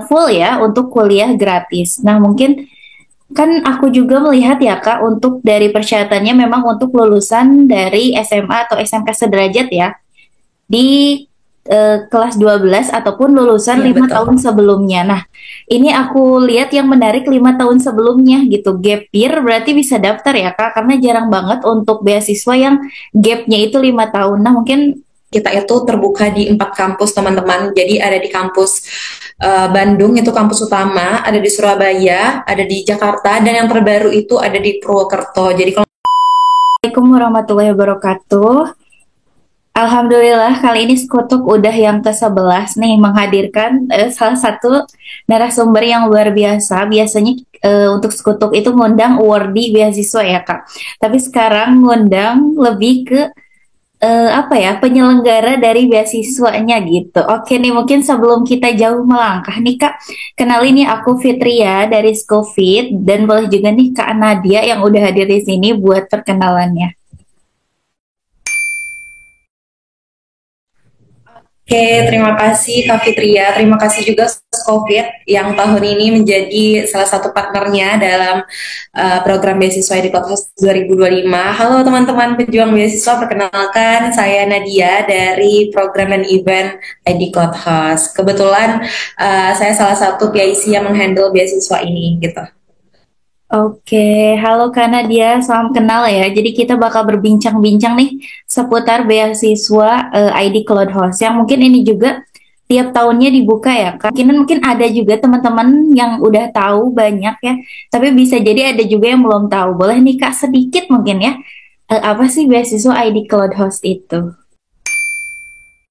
Full ya untuk kuliah gratis. Nah, mungkin kan aku juga melihat ya Kak, untuk dari persyaratannya memang untuk lulusan dari SMA atau SMK sederajat ya, di kelas 12 ataupun lulusan Iya, 5 betul. tahun sebelumnya. Nah, ini aku lihat yang menarik 5 tahun sebelumnya gitu. Gap year berarti bisa daftar ya Kak, karena jarang banget untuk beasiswa yang gapnya itu 5 tahun. Nah, mungkin Kita itu terbuka di 4 kampus, teman-teman. Jadi ada di kampus Bandung, itu kampus utama, ada di Surabaya, ada di Jakarta, dan yang terbaru itu ada di Purwokerto. Jadi kalau Assalamualaikum warahmatullahi wabarakatuh. Alhamdulillah kali ini Skutuk udah yang ke-11 nih menghadirkan salah satu narasumber yang luar biasa. Biasanya untuk Skutuk itu ngundang awardee beasiswa ya Kak. Tapi sekarang ngundang lebih ke apa ya, penyelenggara dari beasiswanya gitu. Oke nih, mungkin sebelum kita jauh melangkah nih Kak, kenalin nih aku Fitria dari Skofit, dan boleh juga nih Kak Nadia yang udah hadir di sini buat perkenalannya. Oke, terima kasih Kak Fitria. Terima kasih juga COVID yang tahun ini menjadi salah satu partnernya dalam program beasiswa di Clubhouse 2025. Halo teman-teman pejuang beasiswa, perkenalkan saya Nadia dari program dan event ID Clubhouse. Kebetulan saya salah satu PIC yang menghandle beasiswa ini gitu. Oke, halo Kak Nadia, salam kenal ya. Jadi kita bakal berbincang-bincang nih seputar beasiswa ID Cloud Host yang mungkin ini juga tiap tahunnya dibuka ya Kak. Mungkin ada juga teman-teman yang udah tahu banyak ya, tapi bisa jadi ada juga yang belum tahu. Boleh nih Kak sedikit mungkin ya, apa sih beasiswa ID Cloud Host itu?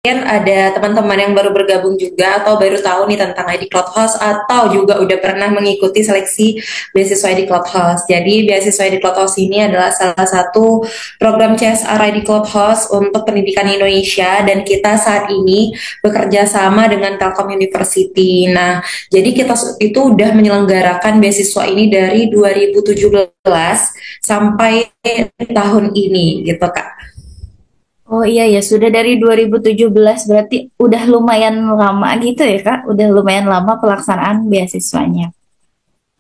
Mungkin ada teman-teman yang baru bergabung juga atau baru tahu nih tentang ID Cloud Host atau juga udah pernah mengikuti seleksi beasiswa ID Cloud Host. Jadi beasiswa ID Cloud Host ini adalah salah satu program CSR ID Cloud Host untuk pendidikan Indonesia dan kita saat ini bekerja sama dengan Telkom University. Nah, jadi kita itu udah menyelenggarakan beasiswa ini dari 2017 sampai tahun ini gitu Kak. Oh iya ya, sudah dari 2017 berarti udah lumayan lama gitu ya Kak, udah lumayan lama pelaksanaan beasiswanya.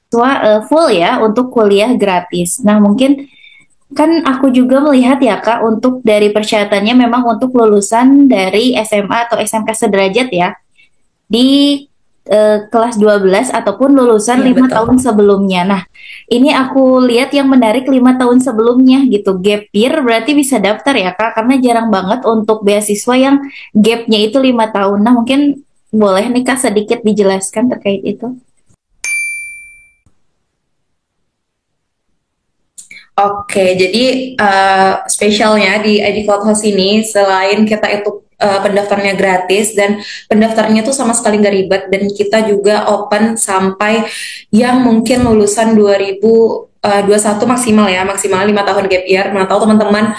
Full ya untuk kuliah gratis. Nah, mungkin kan aku juga melihat ya Kak, untuk dari persyaratannya memang untuk lulusan dari SMA atau SMK sederajat ya, di kelas 12 ataupun lulusan Iya, 5 betul. tahun sebelumnya. Nah, ini aku lihat yang menarik 5 tahun sebelumnya gitu. Gap year berarti bisa daftar ya Kak, karena jarang banget untuk beasiswa yang gapnya itu 5 tahun. Nah, mungkin boleh nih Kak sedikit dijelaskan terkait itu. Oke, jadi spesialnya di ID Cloud House ini selain kita itu pendaftarnya gratis dan pendaftarnya tuh sama sekali nggak ribet dan kita juga open sampai yang mungkin lulusan 2021 maksimal ya, maksimal 5 tahun gap year. Mana tahu teman-teman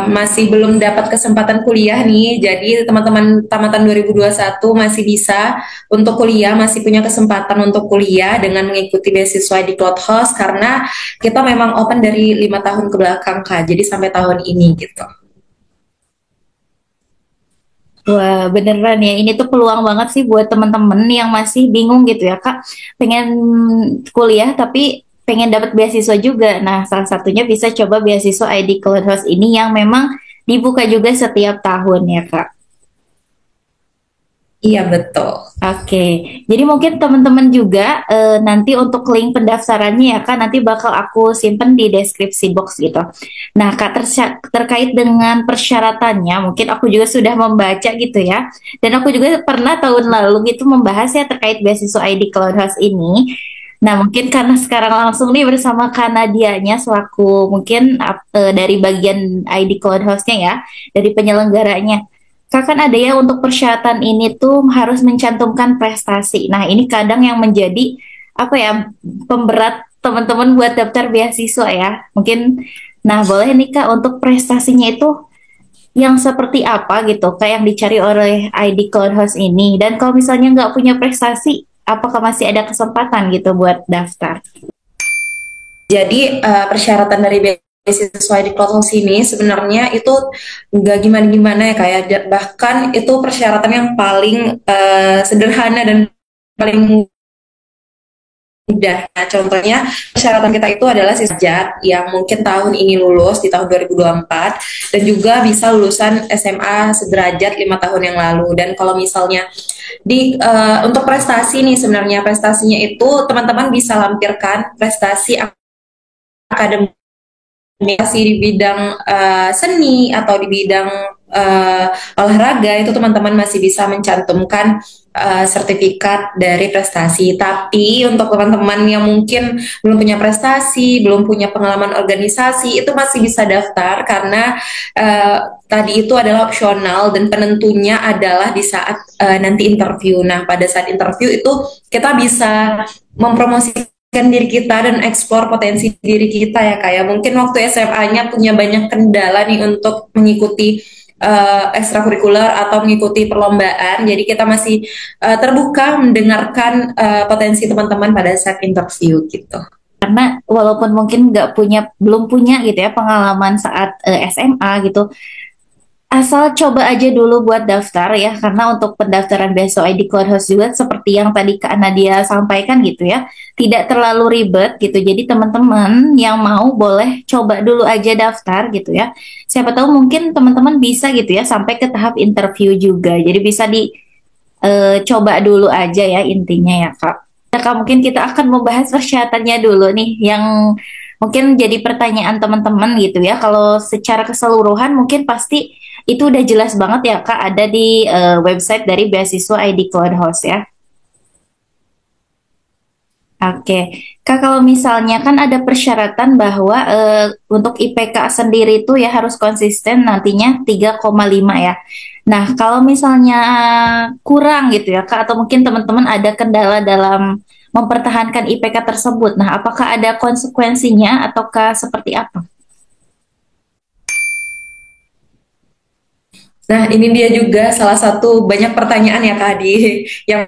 masih belum dapat kesempatan kuliah nih, jadi teman-teman tamatan 2021 masih bisa untuk kuliah, masih punya kesempatan untuk kuliah dengan mengikuti beasiswa di Cloud House karena kita memang open dari 5 tahun ke belakang Kak, jadi sampai tahun ini gitu. Wah, beneran ya. Ini tuh peluang banget sih buat temen-temen yang masih bingung gitu ya, Kak. Pengen kuliah tapi pengen dapat beasiswa juga. Nah, salah satunya bisa coba beasiswa ID Cloud House ini yang memang dibuka juga setiap tahun ya, Kak. Iya betul. Oke, jadi mungkin teman-teman juga nanti untuk link pendaftarannya ya Kak, nanti bakal aku simpen di deskripsi box gitu. Nah Kak, terkait dengan persyaratannya, mungkin aku juga sudah membaca gitu ya. Dan aku juga pernah tahun lalu gitu membahas ya terkait beasiswa ID Cloud House ini. Nah mungkin karena sekarang langsung nih bersama Kanadianya selaku mungkin dari bagian ID Cloud House-nya ya, dari penyelenggaranya. Kak, kan ada ya untuk persyaratan ini tuh harus mencantumkan prestasi. Nah, ini kadang yang menjadi apa ya, pemberat teman-teman buat daftar beasiswa ya. Mungkin, nah boleh nih Kak untuk prestasinya itu yang seperti apa gitu, kayak yang dicari oleh ID Cloud House ini. Dan kalau misalnya nggak punya prestasi, apakah masih ada kesempatan gitu buat daftar? Jadi persyaratan dari beasiswa di Cloud House ini sebenarnya itu nggak gimana-gimana ya kayak bahkan itu persyaratan yang paling sederhana dan paling mudah. Nah, contohnya persyaratan kita itu adalah sisjat yang mungkin tahun ini lulus di tahun 2024 dan juga bisa lulusan SMA sederajat 5 tahun yang lalu. Dan kalau misalnya untuk prestasi nih sebenarnya prestasinya itu teman-teman bisa lampirkan prestasi akademik di bidang seni atau di bidang olahraga itu teman-teman masih bisa mencantumkan sertifikat dari prestasi. Tapi untuk teman-teman yang mungkin belum punya prestasi, belum punya pengalaman organisasi, itu masih bisa daftar karena tadi itu adalah opsional dan penentunya adalah di saat nanti interview. Nah, pada saat interview itu kita bisa mempromosikan diri kita dan eksplor potensi diri kita ya kayak mungkin waktu SMA-nya punya banyak kendala nih untuk mengikuti ekstrakurikuler atau mengikuti perlombaan jadi kita masih terbuka mendengarkan potensi teman-teman pada saat interview gitu. Karena walaupun mungkin belum punya gitu ya pengalaman saat SMA gitu, asal coba aja dulu buat daftar ya, karena untuk pendaftaran beasiswa ID Cloud House juga seperti yang tadi Kak Nadia sampaikan gitu ya, tidak terlalu ribet gitu. Jadi teman-teman yang mau boleh coba dulu aja daftar gitu ya. Siapa tahu mungkin teman-teman bisa gitu ya sampai ke tahap interview juga. Jadi bisa coba dulu aja ya intinya ya Kak. Nah, Kak, mungkin kita akan membahas persyaratannya dulu nih yang mungkin jadi pertanyaan teman-teman gitu ya. Kalau secara keseluruhan mungkin pasti itu udah jelas banget ya Kak, ada di website dari beasiswa ID Cloud House ya. Oke, Kak, kalau misalnya kan ada persyaratan bahwa untuk IPK sendiri itu ya harus konsisten nantinya 3,5 ya. Nah, kalau misalnya kurang gitu ya Kak, atau mungkin teman-teman ada kendala dalam mempertahankan IPK tersebut. Nah, apakah ada konsekuensinya ataukah seperti apa? Nah, ini dia juga salah satu banyak pertanyaan ya Kak Adi yang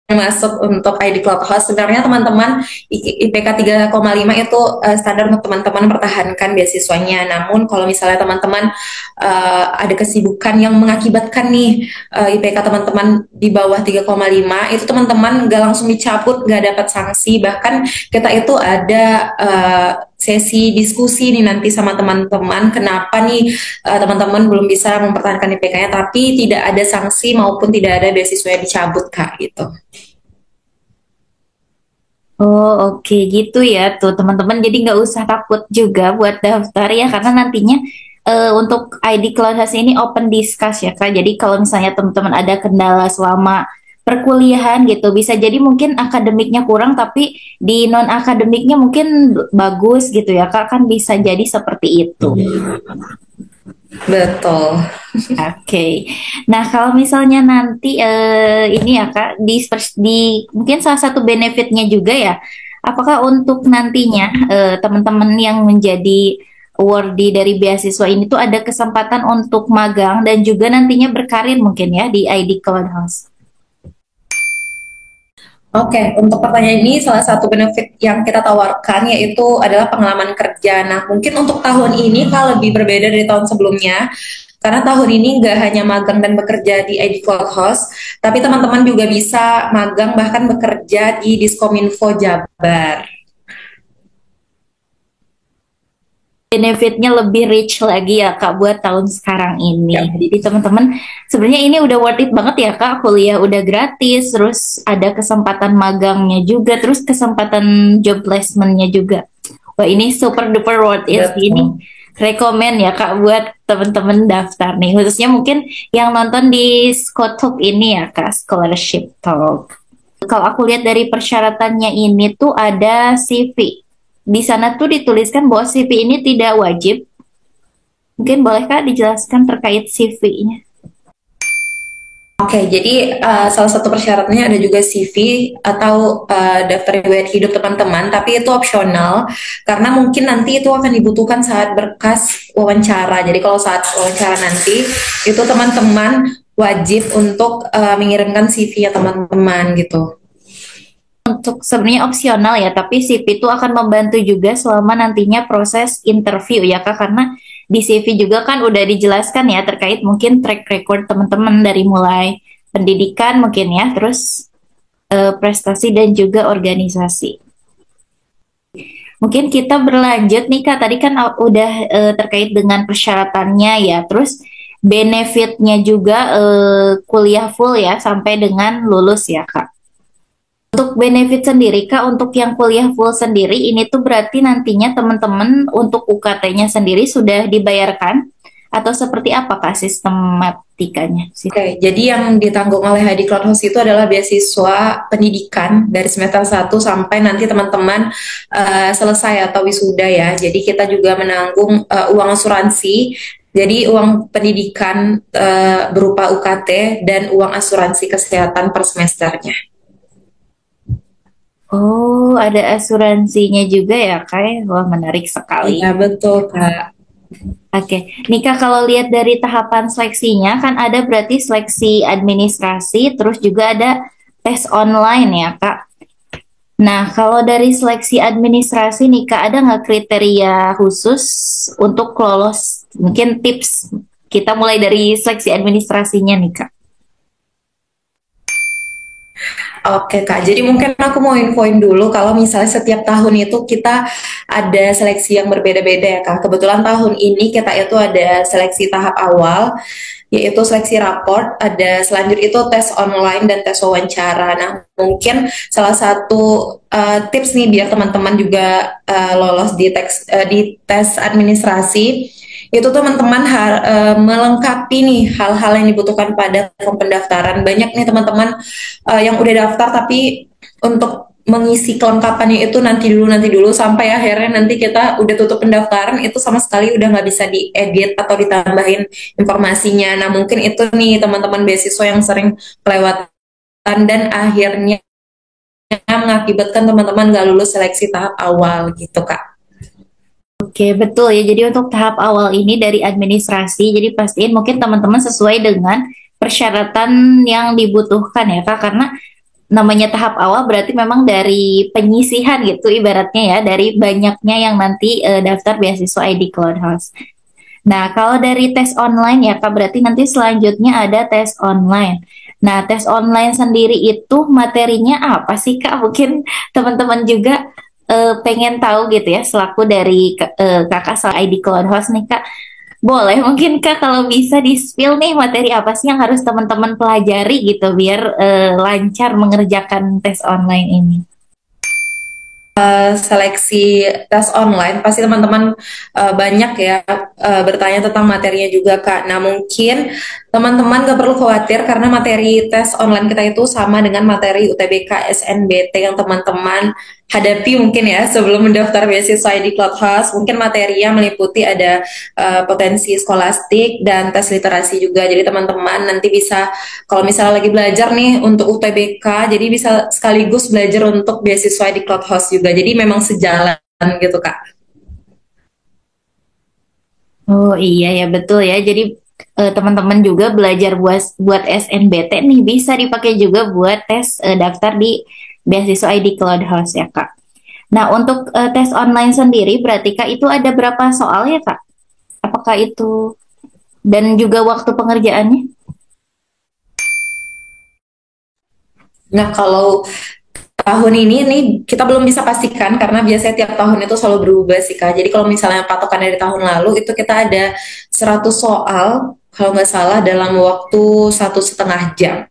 masuk untuk ID Clubhouse. Sebenarnya teman-teman IPK 3,5 itu standar untuk teman-teman mempertahankan beasiswanya. Namun kalau misalnya teman-teman ada kesibukan yang mengakibatkan nih IPK teman-teman di bawah 3,5 itu teman-teman nggak langsung dicabut, nggak dapat sanksi. Bahkan kita itu ada sesi diskusi nih nanti sama teman-teman kenapa nih teman-teman belum bisa mempertahankan IPK-nya tapi tidak ada sanksi maupun tidak ada beasiswa yang dicabut Kak gitu. Oh, oke gitu ya tuh teman-teman. Jadi nggak usah takut juga buat daftar ya karena nantinya untuk ID Cloud ini open discuss ya Kak. Jadi kalau misalnya teman-teman ada kendala selama perkuliahan gitu, bisa jadi mungkin akademiknya kurang tapi di non akademiknya mungkin bagus gitu ya Kak. Kan bisa jadi seperti itu. Betul. Oke. Nah, kalau misalnya nanti ini ya Kak, mungkin salah satu benefitnya juga ya, apakah untuk nantinya teman-teman yang menjadi awardee dari beasiswa ini tuh ada kesempatan untuk magang dan juga nantinya berkarir mungkin ya di ID Cloud House. Oke, untuk pertanyaan ini salah satu benefit yang kita tawarkan yaitu adalah pengalaman kerja. Nah, mungkin untuk tahun ini kalau lebih berbeda dari tahun sebelumnya, karena tahun ini nggak hanya magang dan bekerja di ID Cloud House, tapi teman-teman juga bisa magang bahkan bekerja di Diskominfo Jabar. Benefitnya lebih rich lagi ya Kak buat tahun sekarang ini. Yap. Jadi teman-teman sebenarnya ini udah worth it banget ya Kak, kuliah udah gratis, terus ada kesempatan magangnya juga, terus kesempatan job placementnya juga. Wah ini super duper worth it sih ini. Rekomen ya Kak buat teman-teman daftar nih, khususnya mungkin yang nonton di Skotalk ini ya Kak, Scholarship Talk. Kalau aku lihat dari persyaratannya ini tuh ada CV. Di sana tuh dituliskan bahwa CV ini tidak wajib. Mungkin boleh Kak dijelaskan terkait CV-nya? Oke, jadi salah satu persyaratannya ada juga CV atau daftar riwayat hidup teman-teman, tapi itu opsional karena mungkin nanti itu akan dibutuhkan saat berkas wawancara. Jadi kalau saat wawancara nanti itu teman-teman wajib untuk mengirimkan CV ya teman-teman gitu. Untuk sebenarnya opsional ya, tapi CV itu akan membantu juga selama nantinya proses interview ya Kak, karena di CV juga kan udah dijelaskan ya terkait mungkin track record teman-teman dari mulai pendidikan mungkin ya, terus prestasi dan juga organisasi. Mungkin kita berlanjut nih Kak, tadi kan udah terkait dengan persyaratannya ya, terus benefitnya juga kuliah full ya sampai dengan lulus ya Kak. Untuk benefit sendiri Kak, untuk yang kuliah full sendiri ini tuh berarti nantinya teman-teman untuk UKT-nya sendiri sudah dibayarkan atau seperti apa Kak sistematikanya? Oke, jadi yang ditanggung oleh Hadi Cloud House itu adalah beasiswa pendidikan dari semester 1 sampai nanti teman-teman selesai atau wisuda ya. Jadi kita juga menanggung uang asuransi, jadi uang pendidikan berupa UKT dan uang asuransi kesehatan per semesternya. Oh, ada asuransinya juga ya Kak, ya? Wah, menarik sekali. Iya, betul, Kak. Oke, Nika kalau lihat dari tahapan seleksinya kan ada berarti seleksi administrasi, terus juga ada tes online ya Kak. Nah, kalau dari seleksi administrasi Nika ada nggak kriteria khusus untuk lolos? Mungkin tips kita mulai dari seleksi administrasinya nih Kak. Oke Kak, jadi mungkin aku mau infoin dulu kalau misalnya setiap tahun itu kita ada seleksi yang berbeda-beda ya Kak. Kebetulan tahun ini kita itu ada seleksi tahap awal, yaitu seleksi raport, ada selanjutnya itu tes online dan tes wawancara. Nah, mungkin salah satu tips nih biar teman-teman juga lolos di tes administrasi itu teman-teman melengkapi nih hal-hal yang dibutuhkan pada form pendaftaran. Banyak nih teman-teman yang udah daftar tapi untuk mengisi kelengkapannya itu nanti dulu sampai akhirnya nanti kita udah tutup pendaftaran itu sama sekali udah nggak bisa diedit atau ditambahin informasinya. Nah mungkin itu nih teman-teman beasiswa yang sering kelewatan dan akhirnya mengakibatkan teman-teman nggak lulus seleksi tahap awal gitu Kak. Oke, betul ya. Jadi untuk tahap awal ini dari administrasi, jadi pastiin mungkin teman-teman sesuai dengan persyaratan yang dibutuhkan ya Kak, karena namanya tahap awal berarti memang dari penyisihan gitu ibaratnya ya, dari banyaknya yang nanti daftar beasiswa ID Cloud House. Nah, kalau dari tes online ya Kak, berarti nanti selanjutnya ada tes online. Nah, tes online sendiri itu materinya apa sih Kak? Mungkin teman-teman juga pengen tahu gitu ya, selaku dari Kakak soal ID Cloud House nih Kak. Boleh mungkin Kak kalau bisa di-spill nih materi apa sih yang harus teman-teman pelajari gitu biar lancar mengerjakan tes online ini. Seleksi tes online pasti teman-teman banyak ya bertanya tentang materinya juga Kak. Nah mungkin teman-teman gak perlu khawatir karena materi tes online kita itu sama dengan materi UTBK SNBT yang teman-teman hadapi mungkin ya sebelum mendaftar beasiswa di Cloud House. Mungkin materinya meliputi ada potensi skolastik dan tes literasi juga. Jadi teman-teman nanti bisa kalau misalnya lagi belajar nih untuk UTBK, jadi bisa sekaligus belajar untuk beasiswa di Cloud House juga. Jadi memang sejalan gitu Kak. Oh iya ya betul ya. Jadi teman-teman juga belajar buat SNBT nih bisa dipakai juga buat tes daftar di beasiswa ID Cloud House ya Kak. Nah untuk tes online sendiri berarti Kak itu ada berapa soal ya Kak? Apakah itu dan juga waktu pengerjaannya? Nah kalau tahun ini nih kita belum bisa pastikan karena biasanya tiap tahun itu selalu berubah sih Kak. Jadi kalau misalnya patokan dari tahun lalu itu kita ada 100 soal kalau nggak salah dalam waktu 1,5 jam.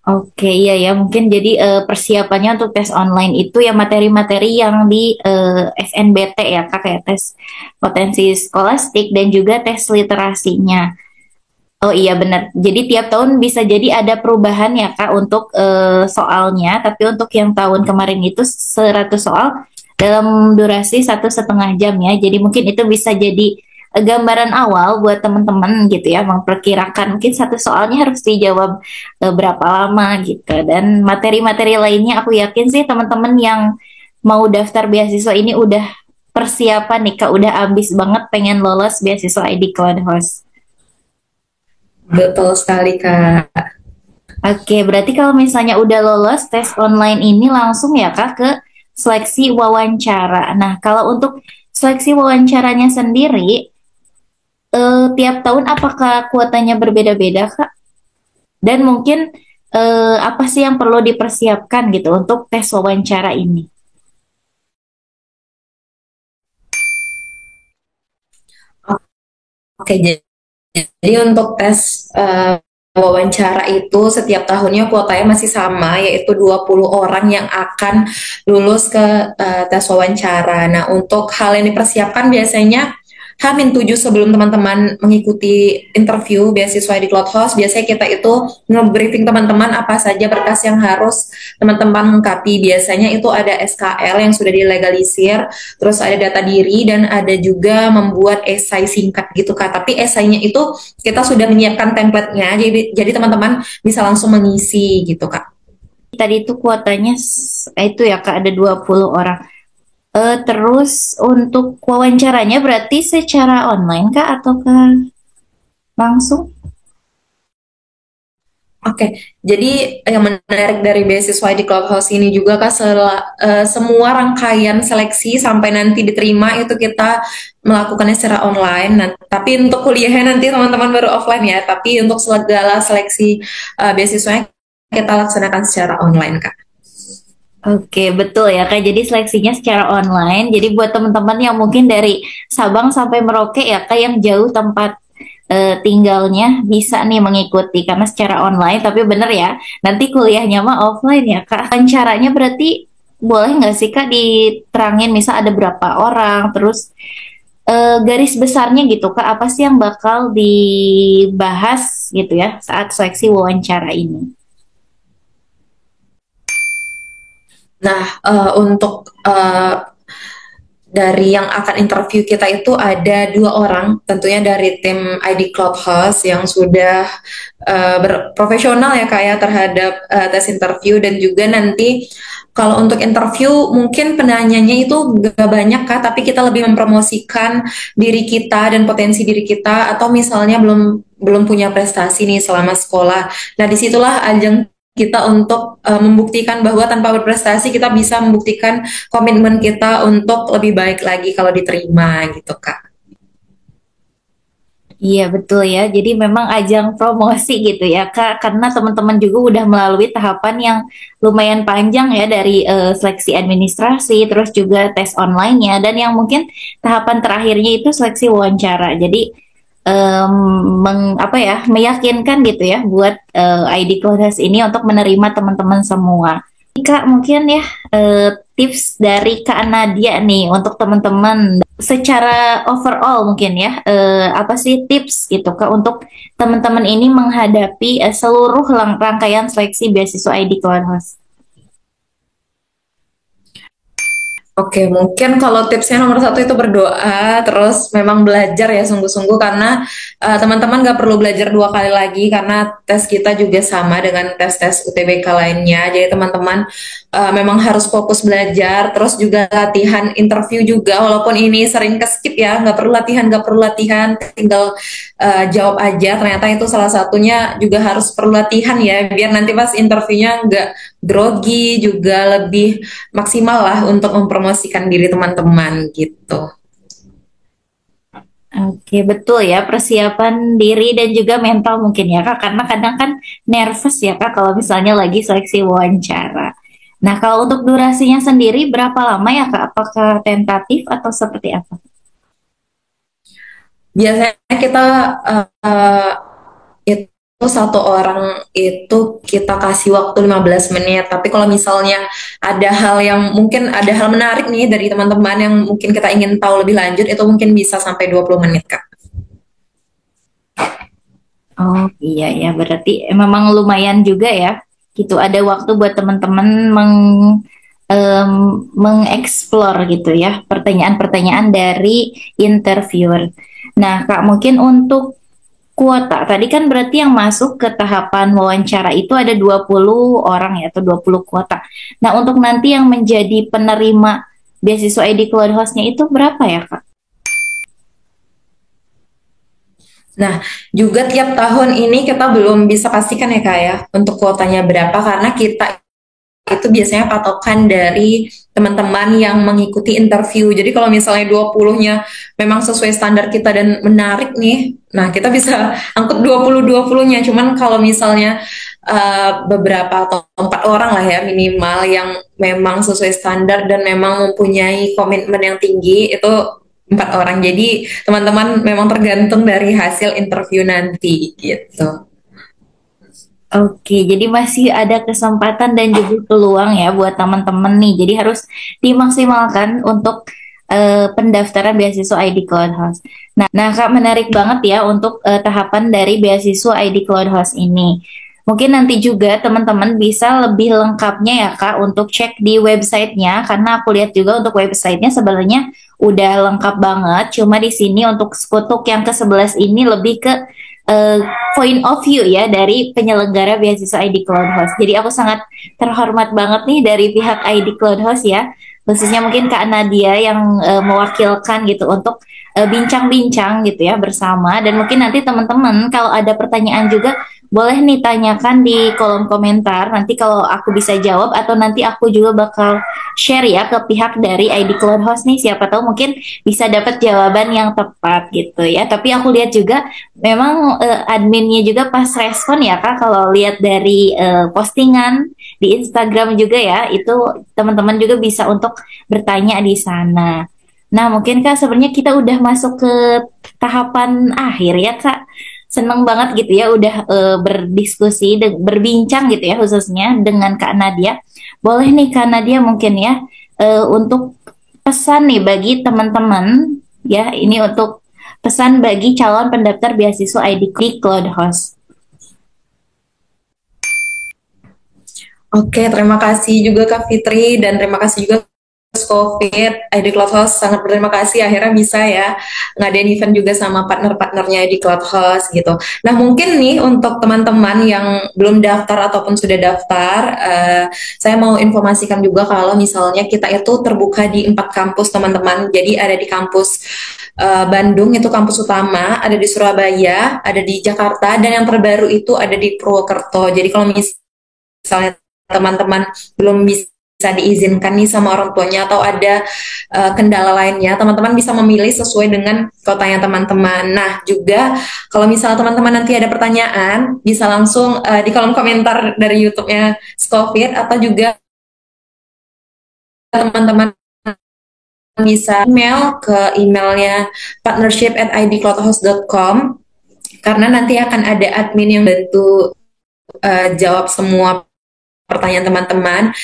Oke, iya ya, mungkin jadi persiapannya untuk tes online itu ya materi-materi yang di SNBT ya, Kak, kayak tes potensi skolastik dan juga tes literasinya. Oh iya benar. Jadi tiap tahun bisa jadi ada perubahan ya, Kak, untuk soalnya, tapi untuk yang tahun kemarin itu 100 soal dalam durasi 1,5 jam ya. Jadi mungkin itu bisa jadi gambaran awal buat teman-teman gitu ya, memperkirakan mungkin satu soalnya harus dijawab berapa lama gitu. Dan materi-materi lainnya aku yakin sih teman-teman yang mau daftar beasiswa ini udah persiapan nih Kak, udah ambis banget pengen lolos beasiswa ID Cloud Host. Betul sekali Kak. Oke, berarti kalau misalnya udah lolos tes online ini langsung ya Kak ke seleksi wawancara. Nah, kalau untuk seleksi wawancaranya sendiri tiap tahun apakah kuotanya berbeda-beda, Kak? Dan mungkin apa sih yang perlu dipersiapkan gitu untuk tes wawancara ini? Oke, jadi untuk tes wawancara itu setiap tahunnya kuotanya masih sama, yaitu 20 orang yang akan lulus ke tes wawancara. Nah, untuk hal yang dipersiapkan biasanya H-7 sebelum teman-teman mengikuti interview beasiswa di Cloudhouse, biasanya kita itu nge-briefing teman-teman apa saja berkas yang harus teman-teman lengkapi. Biasanya itu ada SKL yang sudah dilegalisir, terus ada data diri, dan ada juga membuat esai singkat gitu Kak. Tapi esainya itu kita sudah menyiapkan template-nya, jadi teman-teman bisa langsung mengisi gitu Kak. Tadi itu kuotanya itu ya Kak ada 20 orang. Terus untuk wawancaranya berarti secara online Kak ataukah langsung? Oke, jadi yang menarik dari beasiswa di Clubhouse ini juga Kak, semua rangkaian seleksi sampai nanti diterima itu kita melakukannya secara online. Nah, tapi untuk kuliahnya nanti teman-teman baru offline ya. Tapi untuk segala seleksi beasiswanya kita laksanakan secara online Kak. Oke, betul ya Kak. Jadi seleksinya secara online. Jadi buat teman-teman yang mungkin dari Sabang sampai Merauke ya Kak yang jauh tempat tinggalnya bisa nih mengikuti karena secara online. Tapi bener ya, nanti kuliahnya mah offline ya Kak. Caranya berarti boleh nggak sih Kak diterangin misal ada berapa orang, terus garis besarnya gitu Kak, apa sih yang bakal dibahas gitu ya saat seleksi wawancara ini? Nah, untuk dari yang akan interview kita itu ada 2 orang, tentunya dari tim ID Clubhouse yang sudah berprofesional ya kayak terhadap tes interview, dan juga nanti kalau untuk interview mungkin penanyanya itu gak banyak Kak, tapi kita lebih mempromosikan diri kita dan potensi diri kita, atau misalnya belum belum punya prestasi nih selama sekolah. Nah, disitulah ajang kita untuk membuktikan bahwa tanpa berprestasi kita bisa membuktikan komitmen kita untuk lebih baik lagi kalau diterima gitu Kak. Iya betul ya. Jadi memang ajang promosi gitu ya Kak. Karena teman-teman juga udah melalui tahapan yang lumayan panjang ya dari seleksi administrasi, terus juga tes online-nya, dan yang mungkin tahapan terakhirnya itu seleksi wawancara. Jadi apa ya meyakinkan gitu ya buat ID Class ini untuk menerima teman-teman semua. Kak, mungkin ya tips dari Kak Nadia nih untuk teman-teman secara overall mungkin ya apa sih tips gitu Kak untuk teman-teman ini menghadapi seluruh rangkaian seleksi beasiswa ID Clubhouse. Oke, mungkin kalau tipsnya nomor satu itu berdoa, terus memang belajar ya sungguh-sungguh, karena teman-teman gak perlu belajar 2 kali lagi karena tes kita juga sama dengan tes-tes UTBK lainnya. Jadi teman-teman memang harus fokus belajar, terus juga latihan interview juga, walaupun ini sering ke-skip ya, nggak perlu latihan, tinggal jawab aja. Ternyata itu salah satunya juga harus perlu latihan ya, biar nanti pas interviewnya nggak grogi, juga lebih maksimal lah untuk mempromosikan diri teman-teman gitu. Oke, betul ya, persiapan diri dan juga mental mungkin ya Kak, karena kadang kan nervous ya Kak kalau misalnya lagi seleksi wawancara. Nah, kalau untuk durasinya sendiri berapa lama ya Kak? Apakah tentatif atau seperti apa? Biasanya kita itu 1 orang itu kita kasih waktu 15 menit. Tapi kalau misalnya ada hal yang mungkin ada hal menarik nih dari teman-teman yang mungkin kita ingin tahu lebih lanjut, itu mungkin bisa sampai 20 menit Kak. Oh iya ya, berarti memang lumayan juga ya. Gitu ada waktu buat teman-teman em, mengeksplor gitu ya pertanyaan-pertanyaan dari interviewer. Nah, Kak, mungkin untuk kuota, tadi kan berarti yang masuk ke tahapan wawancara itu ada 20 orang ya, atau 20 kuota. Nah, untuk nanti yang menjadi penerima beasiswa ID Cloud Host-nya itu berapa ya, Kak? Nah, juga tiap tahun ini kita belum bisa pastikan ya Kak ya untuk kuotanya berapa, karena kita itu biasanya patokan dari teman-teman yang mengikuti interview. Jadi kalau misalnya 20-nya memang sesuai standar kita dan menarik nih, nah kita bisa angkut 20-20-nya. Cuman kalau misalnya beberapa atau 4 orang lah ya minimal yang memang sesuai standar dan memang mempunyai komitmen yang tinggi, itu 4 orang. Jadi teman-teman memang tergantung dari hasil interview nanti gitu. Oke, jadi masih ada kesempatan dan juga peluang ya buat teman-teman nih. Jadi harus dimaksimalkan untuk pendaftaran beasiswa ID Cloud House. Nah, Kak, menarik banget ya untuk tahapan dari beasiswa ID Cloud House ini. Mungkin nanti juga teman-teman bisa lebih lengkapnya ya Kak untuk cek di websitenya, karena aku lihat juga untuk websitenya sebenarnya udah lengkap banget. Cuma di sini untuk skutuk yang ke-11 ini lebih ke eh, point of view ya dari penyelenggara beasiswa ID Cloud House. Jadi aku sangat terhormat banget nih dari pihak ID Cloud House ya, khususnya mungkin Kak Nadia yang mewakilkan gitu untuk bincang-bincang gitu ya bersama. Dan mungkin nanti teman-teman kalau ada pertanyaan juga boleh nih tanyakan di kolom komentar. Nanti kalau aku bisa jawab atau nanti aku juga bakal share ya ke pihak dari ID Cloud House nih. Siapa tahu mungkin bisa dapat jawaban yang tepat gitu ya. Tapi aku lihat juga memang adminnya juga pas respon ya Kak, kalau lihat dari postingan di Instagram juga ya, itu teman-teman juga bisa untuk bertanya di sana. Nah, mungkin Kak sebenarnya kita udah masuk ke tahapan akhir ya Kak. Seneng banget gitu ya udah berdiskusi, berbincang gitu ya khususnya dengan Kak Nadia. Boleh nih Kak Nadia mungkin ya untuk pesan nih bagi teman-teman ya, ini untuk pesan bagi calon pendaftar beasiswa ID di Cloud House. Oke, terima kasih juga Kak Fitri dan terima kasih juga COVID, ID Cloud House sangat berterima kasih akhirnya bisa ya ngadain event juga sama partner-partnernya ID Cloud House gitu. Nah mungkin nih untuk teman-teman yang belum daftar ataupun sudah daftar, saya mau informasikan juga kalau misalnya kita itu terbuka di 4 kampus teman-teman. Jadi ada di kampus Bandung itu kampus utama, ada di Surabaya, ada di Jakarta, dan yang terbaru itu ada di Purwokerto. Jadi kalau misalnya teman-teman belum bisa diizinkan nih sama orang tuanya atau ada kendala lainnya, teman-teman bisa memilih sesuai dengan kotanya teman-teman. Nah, juga kalau misalnya teman-teman nanti ada pertanyaan, bisa langsung di kolom komentar dari YouTube-nya Scofit, atau juga teman-teman bisa email ke emailnya partnership@idcloudhouse.com, karena nanti akan ada admin yang bantu jawab semua pertanyaan teman-teman.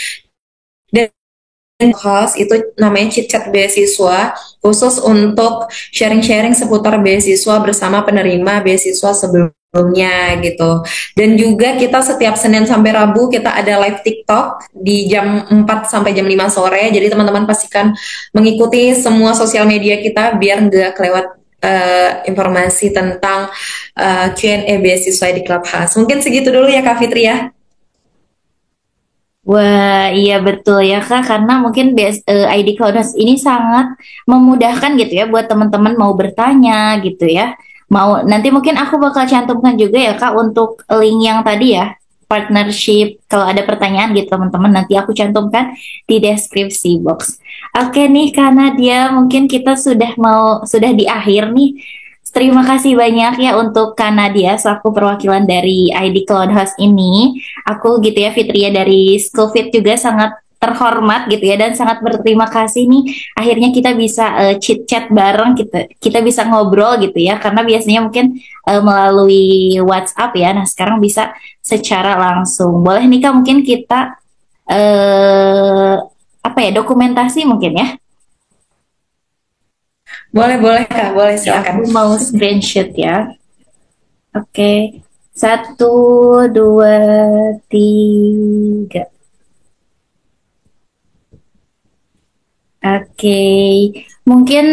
Dan host itu namanya Chit Chat Beasiswa, khusus untuk sharing-sharing seputar beasiswa bersama penerima beasiswa sebelumnya gitu. Dan juga kita setiap Senin sampai Rabu kita ada live TikTok di jam 4 sampai jam 5 sore. Jadi teman-teman pastikan mengikuti semua sosial media kita biar nggak kelewat informasi tentang Q&A beasiswa di Clubhouse. Mungkin segitu dulu ya Kak Fitri ya. Wah, iya betul ya Kak, karena mungkin ID Cloud House ini sangat memudahkan gitu ya buat teman-teman mau bertanya gitu ya. Mau nanti mungkin aku bakal cantumkan juga ya Kak untuk link yang tadi ya, partnership. Kalau ada pertanyaan gitu teman-teman nanti aku cantumkan di deskripsi box. Oke nih karena dia mungkin kita sudah di akhir nih. Terima kasih banyak ya untuk Kak Nadia selaku perwakilan dari ID Cloud House ini. Aku gitu ya Fitria dari Schoolfit juga sangat terhormat gitu ya dan sangat berterima kasih nih akhirnya kita bisa chit chat bareng, kita bisa ngobrol gitu ya, karena biasanya mungkin melalui WhatsApp ya. Nah sekarang bisa secara langsung. Boleh nih Kak mungkin kita apa ya, dokumentasi mungkin ya. Boleh, boleh Kak, boleh Ya, silakan. aku mau screenshot ya. Oke, satu, dua, tiga. Oke, mungkin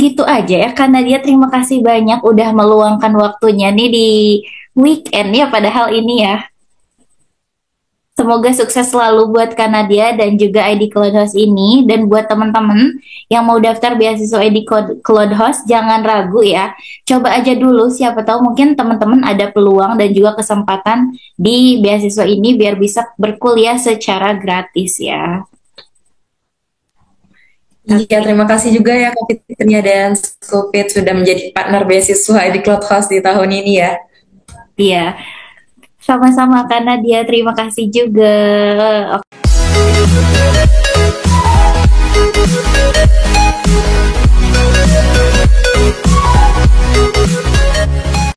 gitu aja ya. Karena dia terima kasih banyak udah meluangkan waktunya nih di weekend ya. Padahal ini ya Semoga sukses selalu buat Kak Nadia dan juga ID Cloud Host ini. Dan buat teman-teman yang mau daftar beasiswa ID Cloud Host, jangan ragu ya. Coba aja dulu, siapa tahu mungkin teman-teman ada peluang dan juga kesempatan di beasiswa ini biar bisa berkuliah secara gratis ya. Iya, terima kasih juga ya Kak Fitria dan Skupit sudah menjadi partner beasiswa di Cloud House di tahun ini ya. Iya, sama-sama Kak Nadia, terima kasih juga. Oke.